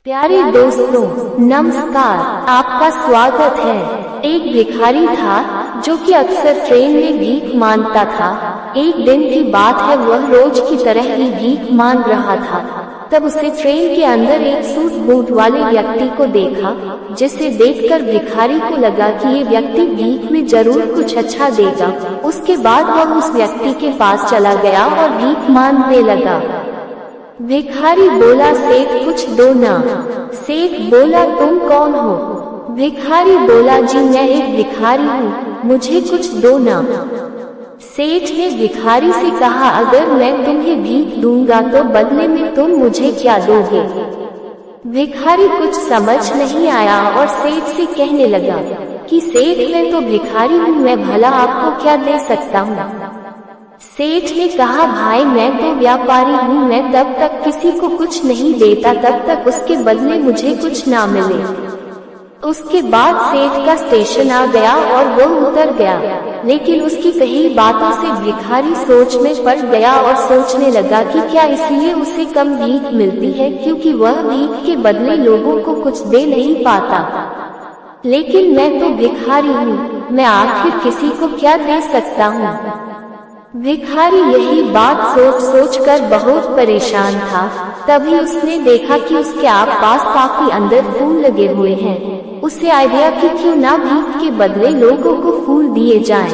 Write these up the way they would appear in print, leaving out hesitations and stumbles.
प्यारे दोस्तों, नमस्कार। आपका स्वागत है। एक भिखारी था जो कि अक्सर ट्रेन में भीख मांगता था। एक दिन की बात है, वह रोज की तरह ही भीख मांग रहा था। तब उसे ट्रेन के अंदर एक सूट बूट वाले व्यक्ति को देखा, जिसे देखकर भिखारी को लगा कि ये व्यक्ति भीख में जरूर कुछ अच्छा देगा। उसके बाद वह उस व्यक्ति के पास चला गया और भीख मांगने लगा। भिखारी बोला, सेठ कुछ दो ना। सेठ बोला, तुम कौन हो? भिखारी बोला, जी मैं एक भिखारी हूँ, मुझे कुछ दो ना। सेठ ने भिखारी से कहा, अगर मैं तुम्हें भीख दूंगा तो बदले में तुम मुझे क्या दोगे? भिखारी कुछ समझ नहीं आया और सेठ से कहने लगा कि सेठ मैं तो भिखारी हूँ, मैं भला आपको क्या दे सकता हूँ? सेठ ने कहा, भाई मैं तो व्यापारी हूँ, मैं तब तक किसी को कुछ नहीं देता तब तक उसके बदले मुझे कुछ ना मिले। उसके बाद सेठ का स्टेशन आ गया और वो उतर गया, लेकिन उसकी कही बातों से भिखारी सोच में पड़ गया और सोचने लगा कि क्या इसलिए उसे कम भीख मिलती है क्योंकि वह भीख के बदले लोगों को कुछ दे नहीं पाता। लेकिन मैं तो भिखारी हूँ, मैं आखिर किसी को क्या दे सकता हूँ? भिखारी यही बात सोच कर बहुत परेशान था। तभी उसने देखा कि उसके पास काफी अंदर फूल लगे हुए हैं। उसे आइडिया कि क्यों ना भीख के बदले लोगों को फूल दिए जाएं।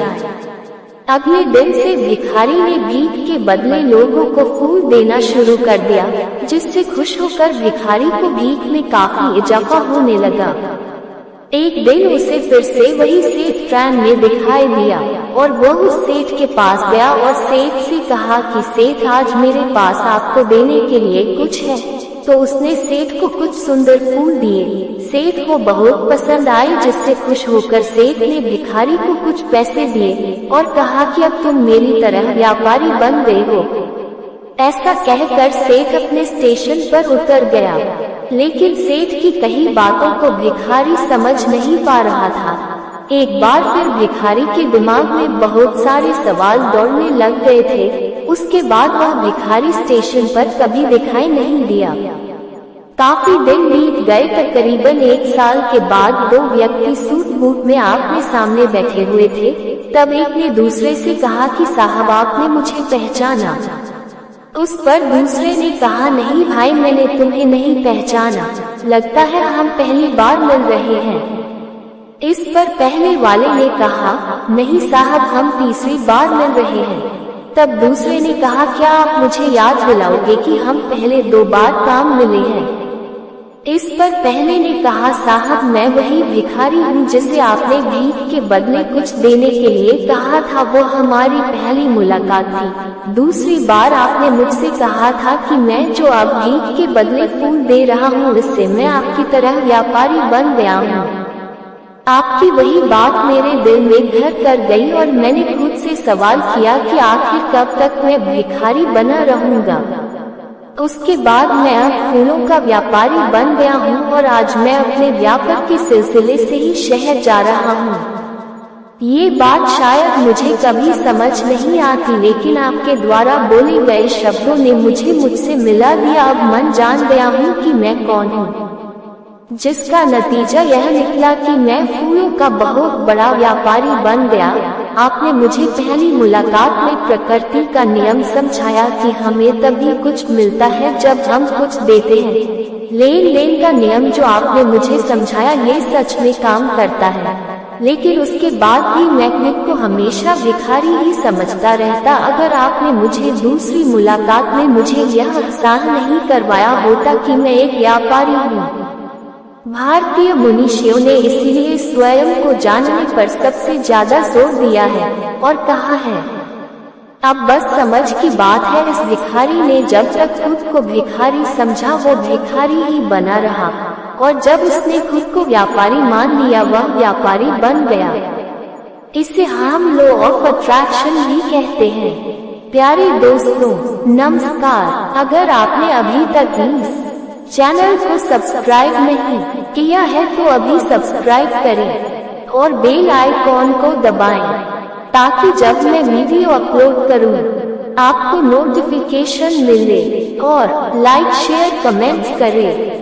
अगले दिन से भिखारी ने भीख के बदले लोगों को फूल देना शुरू कर दिया, जिससे खुश होकर भिखारी को भीख में काफी इजाफा होने लगा। एक दिन उसे फिर से वही सेठ ट्रेन में दिखाई दिया और वह उस सेठ के पास गया और सेठ से कहा कि सेठ आज मेरे पास आपको देने के लिए कुछ है। तो उसने सेठ को कुछ सुंदर फूल दिए। सेठ को बहुत पसंद आए, जिससे खुश होकर सेठ ने भिखारी को कुछ पैसे दिए और कहा कि अब तुम मेरी तरह व्यापारी बन गए हो। ऐसा कहकर सेठ अपने स्टेशन पर उतर गया, लेकिन सेठ की कही बातों को भिखारी समझ नहीं पा रहा था। एक बार फिर भिखारी के दिमाग में बहुत सारे सवाल दौड़ने लग गए थे। उसके बाद वह भिखारी स्टेशन पर कभी दिखाई नहीं दिया। काफी दिन बीत गए। तकरीबन 1 साल के बाद 2 व्यक्ति सूट बूट में आमने सामने बैठे हुए थे। तब एक ने दूसरे से कहा कि साहब आपने मुझे पहचाना? उस पर दूसरे ने कहा, नहीं भाई मैंने तुम्हें नहीं पहचाना, लगता है हम पहली बार मिल रहे हैं। इस पर पहले वाले ने कहा, नहीं साहब हम तीसरी बार मिल रहे हैं। तब दूसरे ने कहा, क्या आप मुझे याद दिलाओगे कि हम पहले 2 बार काम मिले हैं? इस पर पहले ने कहा, साहब मैं वही भिखारी हूँ जिसे आपने भीख के बदले कुछ देने के लिए कहा था, वो हमारी पहली मुलाकात थी। दूसरी बार आपने मुझसे कहा था कि मैं जो अब भीख के बदले फूल दे रहा हूँ इससे मैं आपकी तरह व्यापारी बन गया हूँ। आपकी वही बात मेरे दिल में घर कर गई और मैंने खुद से सवाल किया कि आखिर कब तक मैं भिखारी बना रहूँगा। उसके बाद मैं अब फूलों का व्यापारी बन गया हूँ और आज मैं अपने व्यापार के सिलसिले से ही शहर जा रहा हूँ। ये बात शायद मुझे कभी समझ नहीं आती, लेकिन आपके द्वारा बोले गए शब्दों ने मुझे मुझसे मिला दिया। अब मन जान गया हूँ कि मैं कौन हूँ, जिसका नतीजा यह निकला कि मैं फूलों का बहुत बड़ा व्यापारी बन गया। आपने मुझे पहली मुलाकात में प्रकृति का नियम समझाया कि हमें तभी कुछ मिलता है जब हम कुछ देते हैं। लेन देन का नियम जो आपने मुझे समझाया ये सच में काम करता है, लेकिन उसके बाद भी मैं खुद को हमेशा भिखारी ही समझता रहता। अगर आपने मुझे दूसरी मुलाकात में मुझे यह एहसास नहीं करवाया होता कि मैं एक व्यापारी हूँ। भारतीय मनीषियों ने इसीलिए स्वयं को जानने पर सबसे ज्यादा जोर दिया है और कहा है, अब बस समझ की बात है। इस भिखारी ने जब तक खुद को भिखारी समझा वो भिखारी ही बना रहा, और जब उसने खुद को व्यापारी मान लिया वह व्यापारी बन गया। इसे हम लॉ ऑफ अट्रैक्शन भी कहते हैं। प्यारे दोस्तों, नमस्कार। अगर आपने अभी तक इस चैनल को सब्सक्राइब नहीं किया है तो अभी सब्सक्राइब करें और बेल आइकॉन को दबाएं, ताकि जब मैं वीडियो अपलोड करूं आपको नोटिफिकेशन मिले। और लाइक शेयर कमेंट्स करें।